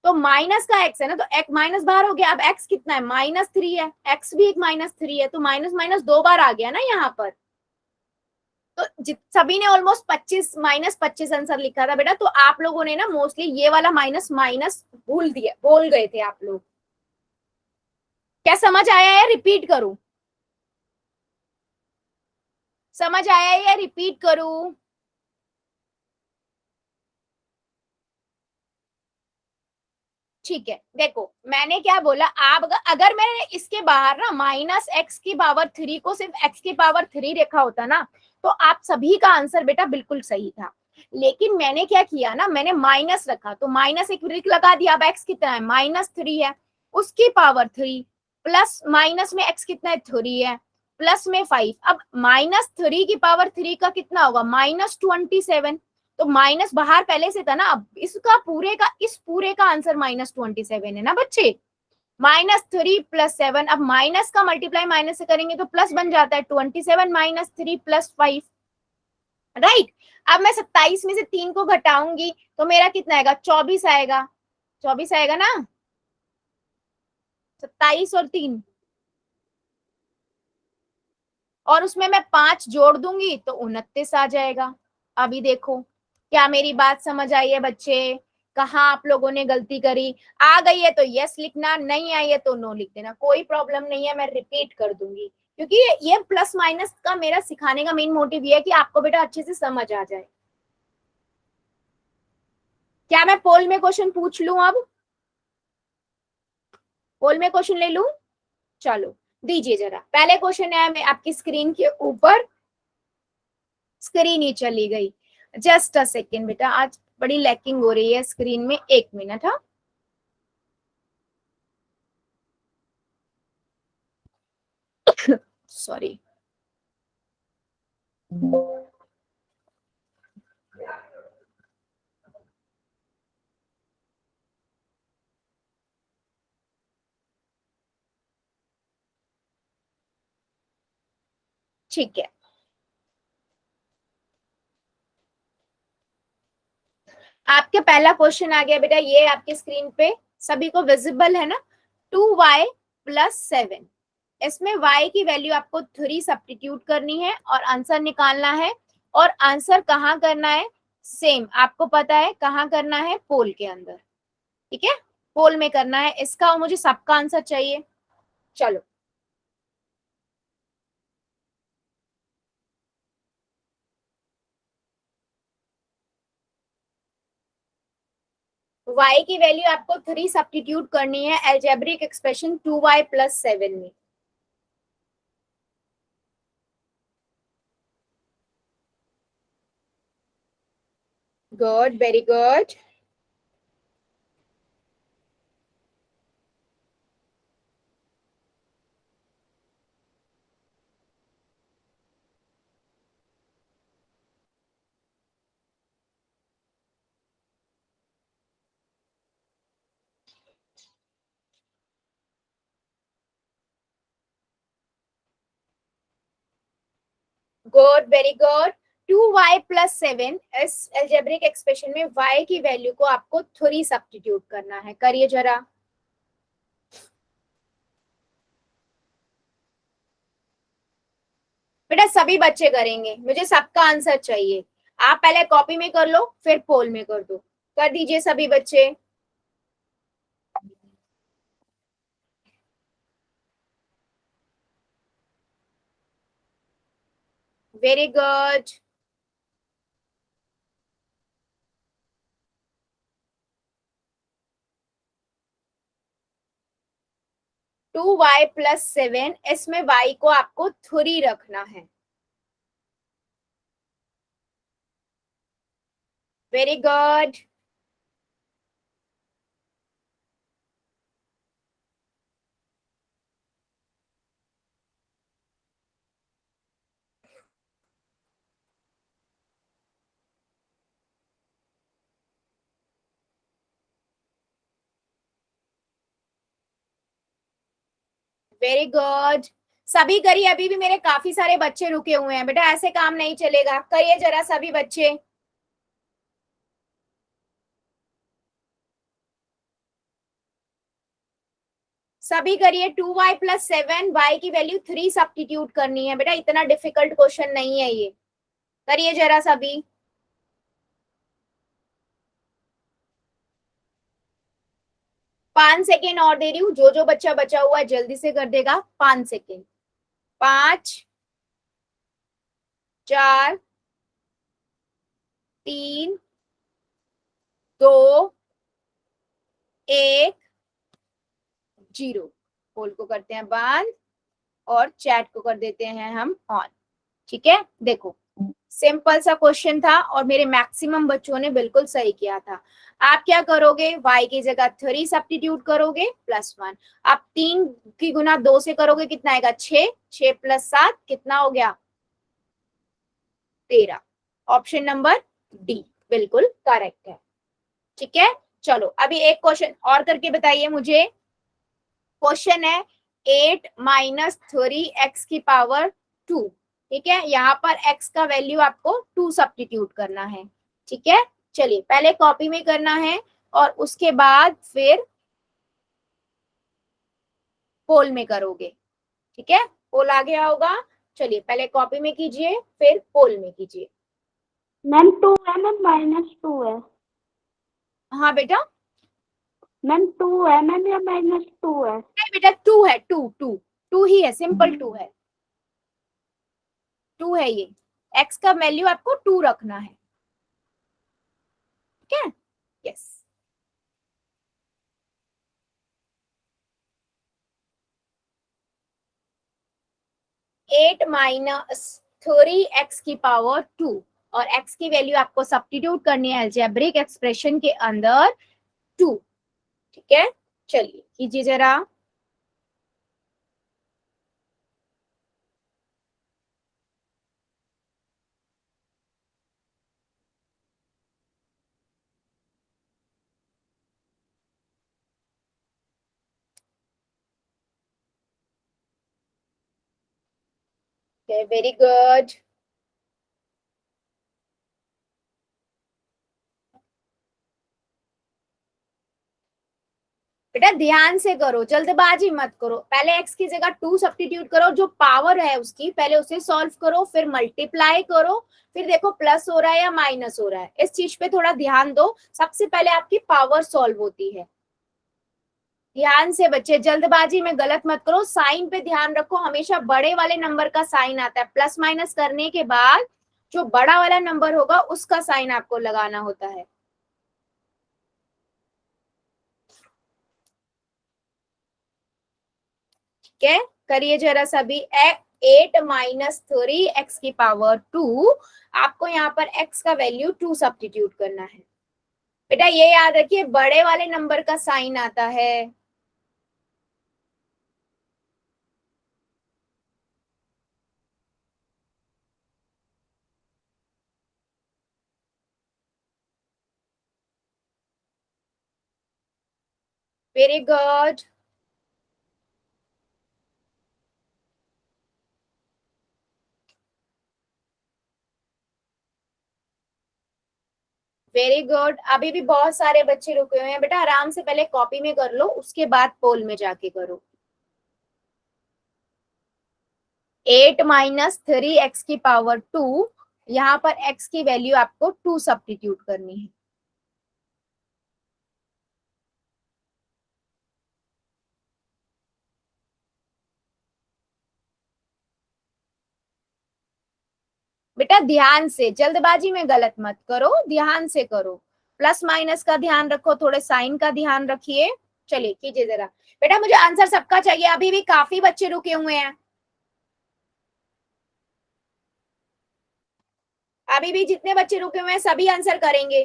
तो माइनस का एक्स है ना, तो एक माइनस बाहर हो गया, अब एक्स कितना है, -3 है, एक्स भी एक -3 है, तो माइनस माइनस 2 बार आ गया ना यहाँ पर। तो सभी ने ऑलमोस्ट 25 -25 आंसर लिखा था बेटा, तो आप लोगों ने ना मोस्टली ये वाला माइनस माइनस भूल दिया, बोल गए थे आप लोग। क्या समझ आया है, रिपीट करूं? समझ आया है या रिपीट करूं? ठीक है, देखो मैंने क्या बोला, आप अगर मैंने इसके बाहर ना माइनस एक्स की पावर 3 को सिर्फ एक्स की पावर 3 रखा होता ना, तो आप सभी का आंसर बेटा बिल्कुल सही था। लेकिन मैंने क्या किया ना, मैंने माइनस रखा, तो माइनस एक ब्रिक लगा दिया। अब एक्स कितना है, -3 है, उसकी पावर 3 प्लस माइनस में एक्स कितना है, 3 है, प्लस में 5। अब -3 की पावर 3 का कितना होगा, -27। तो माइनस बाहर पहले से था ना, अब इसका पूरे का, इस पूरे का आंसर -27 है ना बच्चे। -3 + 7, अब माइनस का मल्टीप्लाई माइनस से करेंगे तो प्लस बन जाता है, 27 - 3 + 5, राइट। अब मैं 27 में से 3 को घटाऊंगी तो मेरा कितना आएगा, 24 आएगा, 24 आएगा ना, 27 और 3, और उसमें मैं 5 जोड़ दूंगी तो 29 आ जाएगा। अभी देखो, क्या मेरी बात समझ आई है बच्चे, कहाँ आप लोगों ने गलती करी। आ गई है तो यस लिखना, नहीं आई है तो नो लिख देना, कोई प्रॉब्लम नहीं है, मैं रिपीट कर दूंगी, क्योंकि ये प्लस माइनस का मेरा सिखाने का मेन मोटिव ये है कि आपको बेटा अच्छे से समझ आ जाए। क्या मैं पोल में क्वेश्चन पूछ लूं, अब पोल में क्वेश्चन ले लूं, चलो दीजिए जरा। पहले क्वेश्चन है मैं आपकी स्क्रीन के ऊपर, स्क्रीन ही चली गई, जस्ट अ सेकेंड बेटा, आज बड़ी लैकिंग हो रही है स्क्रीन में, 1 मिनट। हाँ सॉरी। ठीक है, आपके पहला क्वेश्चन आ गया बेटा, ये आपकी स्क्रीन पे सभी को विजिबल है ना, 2y + 7, इसमें y की वैल्यू आपको 3 सब्स्टिट्यूट करनी है और आंसर निकालना है। और आंसर कहाँ करना है, सेम आपको पता है कहाँ करना है, पोल के अंदर, ठीक है, पोल में करना है इसका, और मुझे सबका आंसर चाहिए। चलो, y की वैल्यू आपको 3 सब्स्टिट्यूट करनी है अलजेब्रिक एक्सप्रेशन 2y + 7 में। Good, very good. Good, very good. 2y + 7 इस अलजेब्रिक एक्सप्रेशन में y की वैल्यू को आपको 3 सब्स्टिट्यूट करना है, करिए जरा। बेटा सभी बच्चे करेंगे, मुझे सबका आंसर चाहिए। आप पहले कॉपी में कर लो, फिर पोल में कर दो, कर दीजिए सभी बच्चे। Very good. 2y + 7, इसमें y को आपको 3 रखना है। Very good. वेरी गुड, सभी करिए, अभी भी मेरे काफी सारे बच्चे रुके हुए हैं बेटा, ऐसे काम नहीं चलेगा, करिए जरा सभी बच्चे। सभी करिए, 2y + 7, y की वैल्यू 3 सब्स्टिट्यूट करनी है बेटा, इतना डिफिकल्ट क्वेश्चन नहीं है ये, करिए जरा सभी। 5 सेकेंड और दे रही हूँ, जो जो बच्चा बचा हुआ है जल्दी से कर देगा, 5 सेकेंड। 5, 4, 3, 2, 1 0। पोल को करते हैं बंद और चैट को कर देते हैं हम ऑन। ठीक है, देखो सिंपल सा क्वेश्चन था और मेरे मैक्सिमम बच्चों ने बिल्कुल सही किया था। आप क्या करोगे, y की जगह 3 सब्स्टिट्यूट करोगे +1। आप 3 की गुना 2 से करोगे कितना आएगा, 6। 6 + 7 कितना हो गया, 13। ऑप्शन नंबर डी बिल्कुल करेक्ट है। ठीक है, चलो अभी एक क्वेश्चन और करके बताइए मुझे। क्वेश्चन है 8 - 3x की पावर 2। ठीक है, यहाँ पर x का वैल्यू आपको 2 सब्स्टिट्यूट करना है। ठीक है, चलिए पहले कॉपी में करना है और उसके बाद फिर पोल में करोगे। ठीक है, पोल आ गया होगा। चलिए पहले कॉपी में कीजिए फिर पोल में कीजिए। मैम 2 है मैम, -2 है। हाँ बेटा, मैम 2 है मैम या -2 है? नहीं बेटा 2 है, 2 2 2 ही है, सिंपल 2 है, 2 है ये। x का वैल्यू आपको 2 रखना है। ठीक है, यस। 8 - 3x की पावर 2 और x की वैल्यू आपको सब्स्टिट्यूट करनी है अलजेब्रिक एक्सप्रेशन के अंदर 2। ठीक है, चलिए कीजिए जरा। Very good. बेटा ध्यान से करो, जल्दबाजी मत करो। पहले x की जगह 2 सब्स्टिट्यूट करो, जो पावर है उसकी पहले उसे सॉल्व करो, फिर मल्टीप्लाई करो, फिर देखो प्लस हो रहा है या माइनस हो रहा है। इस चीज पे थोड़ा ध्यान दो। सबसे पहले आपकी पावर सॉल्व होती है। ध्यान से बच्चे, जल्दबाजी में गलत मत करो। साइन पे ध्यान रखो, हमेशा बड़े वाले नंबर का साइन आता है। प्लस माइनस करने के बाद जो बड़ा वाला नंबर होगा उसका साइन आपको लगाना होता है। ठीक है, करिए जरा सभी। 8 - 3x की पावर 2, आपको यहाँ पर x का वैल्यू 2 सब्स्टिट्यूट करना है। बेटा ये याद रखिए, बड़े वाले नंबर का साइन आता है। Very good. वेरी गुड, अभी भी बहुत सारे बच्चे रुके हुए हैं। बेटा आराम से पहले कॉपी में कर लो, उसके बाद पोल में जाके करो। 8 - 3x की पावर 2, यहाँ पर x की वैल्यू आपको 2 सब्स्टिट्यूट करनी है। बेटा ध्यान से, जल्दबाजी में गलत मत करो, ध्यान से करो। प्लस माइनस का ध्यान रखो, थोड़े साइन का ध्यान रखिए। चलिए कीजिए जरा। बेटा मुझे आंसर सबका चाहिए, अभी भी काफी बच्चे रुके हुए हैं। अभी भी जितने बच्चे रुके हुए हैं सभी आंसर करेंगे।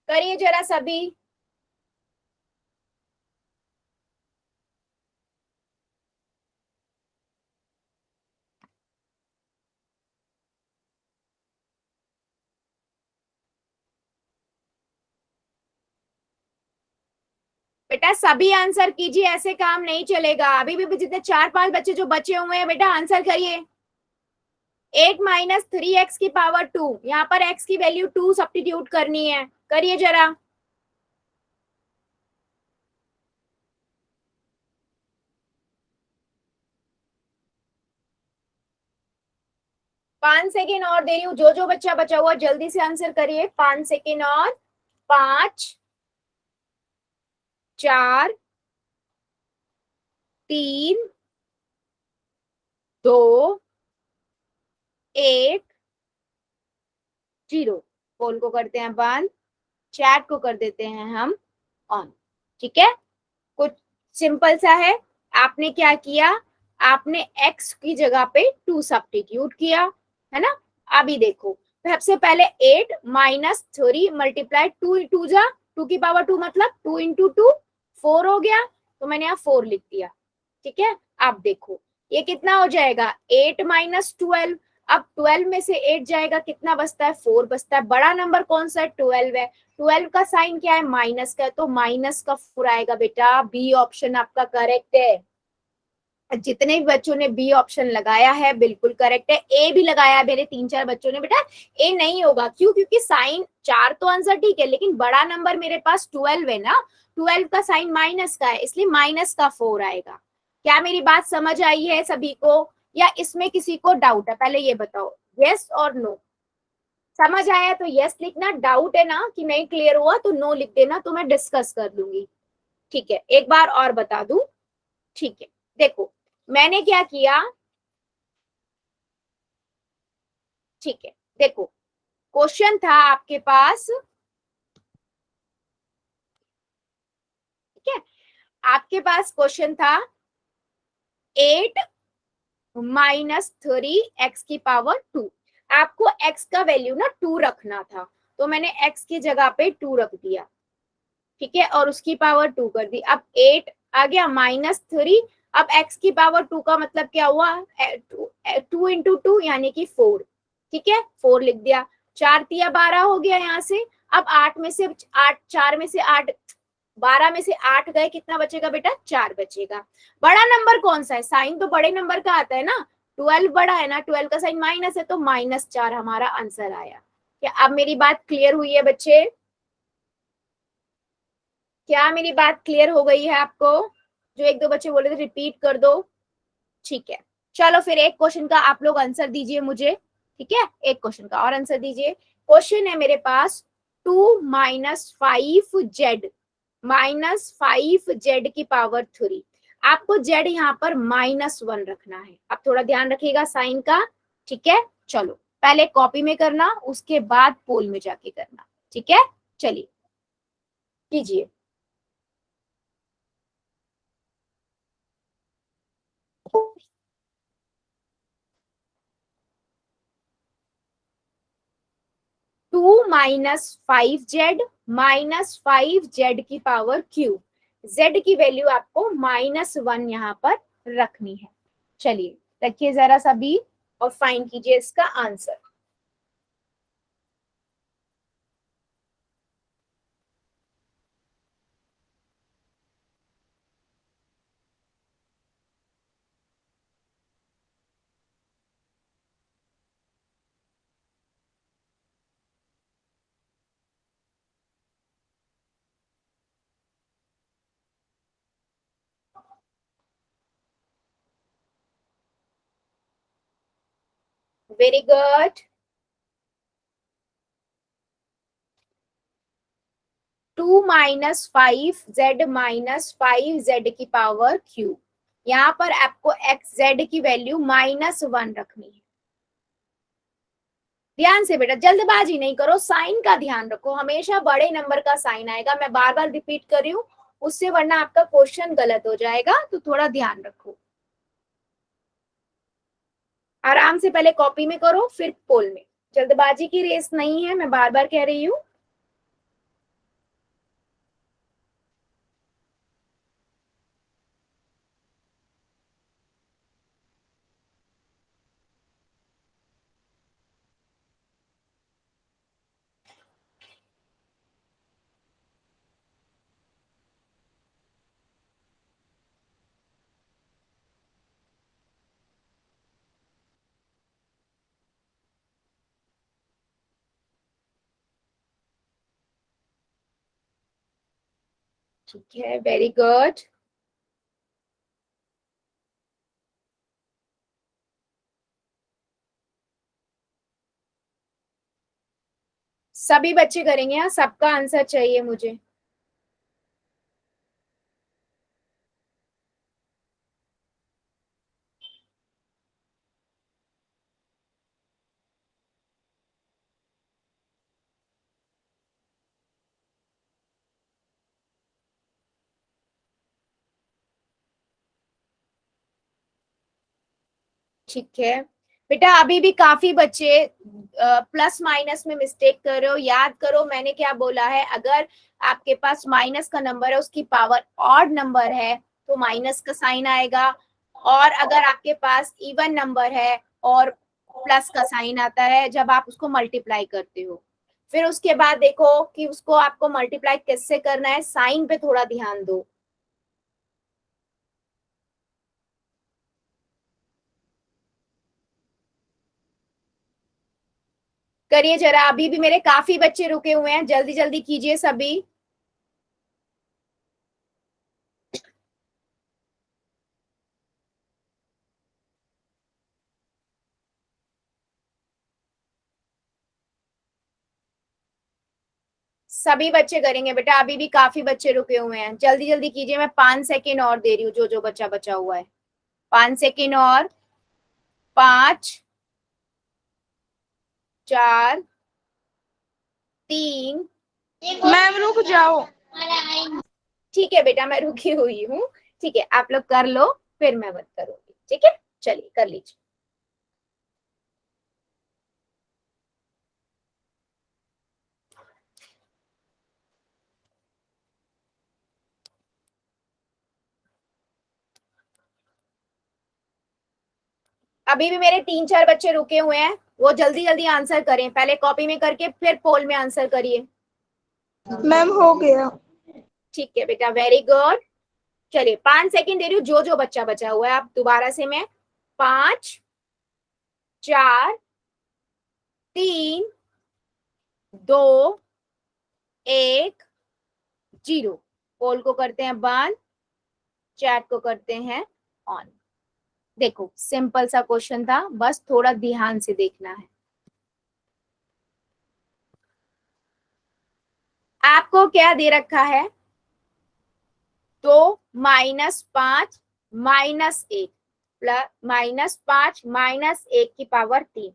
करिए जरा सभी। बेटा सभी आंसर कीजिए, ऐसे काम नहीं चलेगा। अभी भी जितने 4-5 बच्चे जो बचे हुए हैं, बेटा आंसर करिए। 8 - 3x की पावर 2, यहाँ पर x की वैल्यू 2 सब्स्टिट्यूट करनी है। करिए जरा। 5 सेकेंड और दे रही हूँ, जो जो बच्चा बचा हुआ जल्दी से आंसर करिए। 5 सेकेंड और। 5 4 3 2 1। 0। पोल को करते हैं बंद, चैट को कर देते हैं हम ऑन। ठीक है, कुछ सिंपल सा है। आपने क्या किया, आपने x की जगह पे 2 सब्स्टिट्यूट किया, है ना। अभी देखो, सबसे पहले 8 माइनस 3 मल्टीप्लाई 2 जा 2 की पावर 2 मतलब 2 इंटू 2 4 हो गया, तो मैंने यहाँ 4 लिख दिया। ठीक है, अब देखो ये कितना हो जाएगा, 8 माइनस 12। अब 12 में से 8 जाएगा, कितना बचता है, 4 बचता है। बड़ा नंबर कौन सा है, 12 है। 12 का साइन क्या है, माइनस का है, तो माइनस का 4 आएगा बेटा। बी ऑप्शन आपका करेक्ट है। जितने भी बच्चों ने बी ऑप्शन लगाया है बिल्कुल करेक्ट है। ए भी लगाया है मेरे 3-4 बच्चों ने, बेटा ए नहीं होगा, क्यों, क्योंकि साइन 4 तो आंसर ठीक है, लेकिन बड़ा नंबर मेरे पास 12 है ना, 12 का साइन माइनस का है, इसलिए माइनस का 4 आएगा। क्या मेरी बात समझ आई है सभी को, या इसमें किसी को डाउट है, पहले ये बताओ, यस और नो। समझ आया तो यस लिखना, डाउट है ना कि नहीं क्लियर हुआ तो नो लिख देना, तो मैं डिस्कस कर लूंगी। ठीक है, एक बार और बता दूं। ठीक है, देखो मैंने क्या किया। ठीक है, देखो क्वेश्चन था आपके पास। ठीक है, आपके पास क्वेश्चन था 8 माइनस 3 एक्स की पावर 2। आपको x का वैल्यू ना 2 रखना था, तो मैंने x की जगह पे 2 रख दिया। ठीक है, और उसकी पावर 2 कर दी। अब 8 आ गया माइनस 3। अब x की पावर 2 का मतलब क्या हुआ, 2 इंटू 2 यानी कि 4। ठीक है, 4 लिख दिया। 4 तिया 12 हो गया यहाँ से। अब 8 में से 8, 4 में से 8, 12 में से 8 गए, कितना बचेगा बेटा, 4 बचेगा। बड़ा नंबर कौन सा है, साइन तो बड़े नंबर का आता है ना, 12 बड़ा है ना, 12 का साइन माइनस है, तो -4 हमारा आंसर आया। क्या अब मेरी बात क्लियर हुई है बच्चे, क्या मेरी बात क्लियर हो गई है आपको। जो एक दो बच्चे बोले थे रिपीट कर दो। ठीक है, चलो फिर एक क्वेश्चन का आप लोग आंसर दीजिए मुझे। ठीक है, एक क्वेश्चन का और आंसर दीजिए। क्वेश्चन है मेरे पास 2 माइनस 5z माइनस 5z की पावर 3। आपको z यहाँ पर -1 रखना है। अब थोड़ा ध्यान रखिएगा साइन का। ठीक है, चलो पहले कॉपी में करना, उसके बाद पोल में जाके करना। ठीक है, चलिए कीजिए। 2 माइनस 5z माइनस 5z की पावर q। z की वैल्यू आपको -1 यहाँ पर रखनी है। चलिए रखिए जरा सा बी और फाइंड कीजिए इसका answer. Very good. 2 minus 5z minus 5z की पावर q। यहाँ पर आपको x z की वैल्यू -1 रखनी है। ध्यान से बेटा, जल्दबाजी नहीं करो, साइन का ध्यान रखो, हमेशा बड़े नंबर का साइन आएगा। मैं बार बार रिपीट कर रही हूँ उससे, वरना आपका क्वेश्चन गलत हो जाएगा, तो थोड़ा ध्यान रखो। आराम से पहले कॉपी में करो फिर पोल में, जल्दबाजी की रेस नहीं है, मैं बार बार कह रही हूँ। ठीक है, वेरी गुड। सभी बच्चे करेंगे, हाँ सबका आंसर चाहिए मुझे। ठीक है बेटा, अभी भी काफी बच्चे प्लस माइनस में मिस्टेक कर रहे हो। याद करो मैंने क्या बोला है, अगर आपके पास माइनस का नंबर है, उसकी पावर ऑड नंबर है तो माइनस का साइन आएगा, और अगर आपके पास इवन नंबर है और प्लस का साइन आता है जब आप उसको मल्टीप्लाई करते हो। फिर उसके बाद देखो कि उसको आपको मल्टीप्लाई कैसे करना है, साइन पे थोड़ा ध्यान दो। करिए जरा, अभी भी मेरे काफी बच्चे रुके हुए हैं, जल्दी जल्दी कीजिए सभी। सभी बच्चे करेंगे बेटा, अभी भी काफी बच्चे रुके हुए हैं, जल्दी जल्दी कीजिए। मैं 5 सेकेंड और दे रही हूँ, जो जो बच्चा बचा हुआ है 5 सेकेंड और। 5, 4, 3। मैम रुक जाओ। ठीक है बेटा, मैं रुकी हुई हूँ। ठीक है, आप लोग कर लो, फिर मैं बात करूंगी। ठीक है, चलिए कर लीजिए। अभी भी मेरे 3-4 बच्चे रुके हुए हैं, वो जल्दी जल्दी आंसर करें, पहले कॉपी में करके फिर पोल में आंसर करिए। मैम हो गया। ठीक है बेटा, वेरी गुड। चलिए 5 सेकेंड दे रही हूँ, जो जो बच्चा बचा हुआ है आप दोबारा से। मैं 5, 4, 3, 2, 1, 0। पोल को करते हैं बंद, चैट को करते हैं ऑन। देखो सिंपल सा क्वेश्चन था, बस थोड़ा ध्यान से देखना है। आपको क्या दे रखा है, तो -5 -1 प्लस -5 -1 की पावर 3।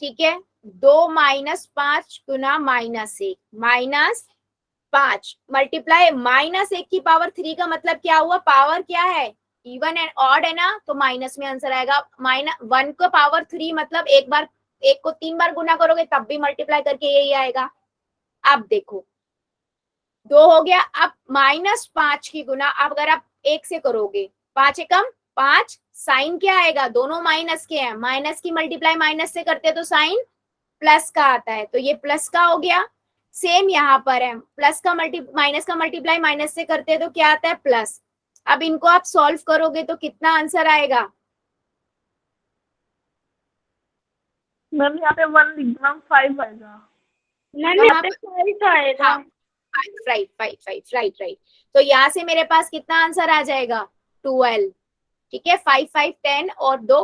ठीक है, 2 -5 गुना -1 -5 मल्टीप्लाई -1 की पावर 3 का मतलब क्या हुआ, पावर क्या है, इवन एंड ऑड है ना, तो माइनस में आंसर आएगा। -1 को पावर 3 मतलब एक बार, एक को 3 बार गुना करोगे तब भी मल्टीप्लाई करके यही आएगा। अब देखो 2 हो गया, अब -5 की गुना अब अगर आप 1 से करोगे, 5 एकम 5, साइन क्या आएगा, दोनों माइनस के हैं, माइनस की मल्टीप्लाई माइनस से करते हैं तो साइन प्लस का आता है, तो ये प्लस का हो गया। सेम यहाँ पर है, प्लस का माइनस का मल्टीप्लाई माइनस से करते हैं तो क्या आता है, प्लस। अब इनको आप सॉल्व करोगे तो कितना आंसर आएगा, मैम यहाँ पे 1 लिख दो, 5 आएगा। मैम यहाँ पे 5 आएगा। हाँ, राइट, 5 राइट राइट। तो यहाँ से मेरे पास कितना आंसर आ जाएगा, 12। ठीक है, 5 5 10 और 2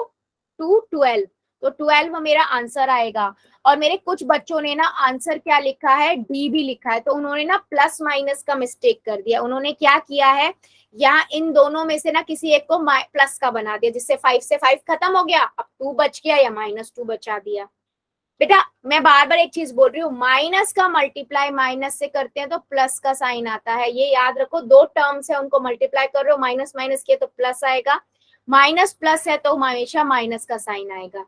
2 12, तो 12 मेरा आंसर आएगा। और मेरे कुछ बच्चों ने ना आंसर क्या लिखा है, डी भी लिखा है, तो उन्होंने ना प्लस माइनस का मिस्टेक कर दिया। उन्होंने क्या किया है, यहाँ इन दोनों में से ना किसी एक को प्लस का बना दिया, जिससे 5 से 5 खत्म हो गया, अब 2 बच गया या -2 बचा दिया। बेटा मैं बार बार एक चीज बोल रही हूँ, माइनस का मल्टीप्लाई माइनस से करते हैं तो प्लस का साइन आता है, ये याद रखो। दो टर्म्स है उनको मल्टीप्लाई कर रहे हो, माइनस माइनस किए तो प्लस आएगा, माइनस प्लस है तो हमेशा माइनस का साइन आएगा।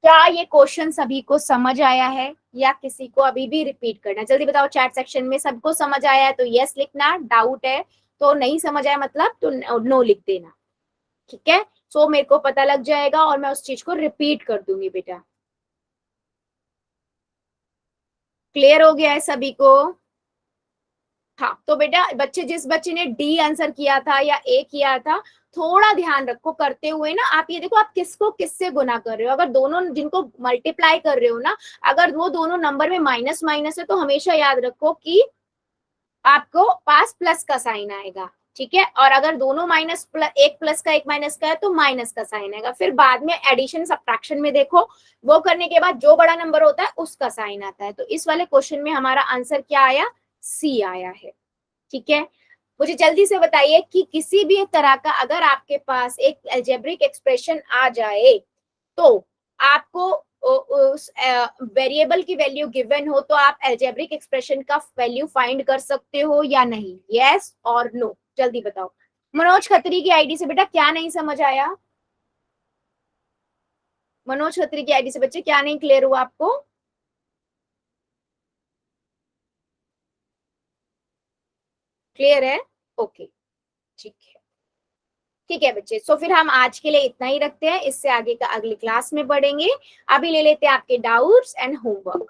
क्या ये क्वेश्चन सभी को समझ आया है या किसी को अभी भी रिपीट करना है, जल्दी बताओ चैट सेक्शन में। सबको समझ आया है तो यस लिखना, डाउट है तो नहीं समझ आया मतलब तो नो लिख देना। ठीक है, सो मेरे को पता लग जाएगा और मैं उस चीज को रिपीट कर दूंगी। बेटा क्लियर हो गया है सभी को। हाँ तो बेटा बच्चे, जिस बच्चे ने डी आंसर किया था या ए किया था, थोड़ा ध्यान रखो करते हुए ना। आप ये देखो आप किसको किससे गुना कर रहे हो, अगर दोनों जिनको मल्टीप्लाई कर रहे हो ना, अगर वो दोनों नंबर में माइनस माइनस है तो हमेशा याद रखो कि आपको पास प्लस का साइन आएगा। ठीक है, और अगर दोनों माइनस एक प्लस का एक माइनस का है तो माइनस का साइन आएगा। फिर बाद में एडिशन सब्ट्रैक्शन में देखो, वो करने के बाद जो बड़ा नंबर होता है उसका साइन आता है। तो इस वाले क्वेश्चन में हमारा आंसर क्या आया, सी आया है। ठीक है, मुझे जल्दी से बताइए कि किसी भी तरह का अगर आपके पास एक अलजेब्रिक एक्सप्रेशन आ जाए तो आपको उस वेरिएबल की वैल्यू गिवन हो तो आप अलजेब्रिक एक्सप्रेशन का वैल्यू फाइंड कर सकते हो या नहीं, यस और नो, जल्दी बताओ। मनोज खत्री की आईडी से बेटा क्या नहीं समझ आया, मनोज खत्री की आईडी से बच्चे क्या नहीं क्लियर हुआ आपको? क्लियर है? ओके, ठीक है, ठीक है बच्चे। सो फिर हम आज के लिए इतना ही रखते हैं, इससे आगे का अगली क्लास में पढ़ेंगे। अभी ले लेते हैं आपके डाउट्स एंड होमवर्क।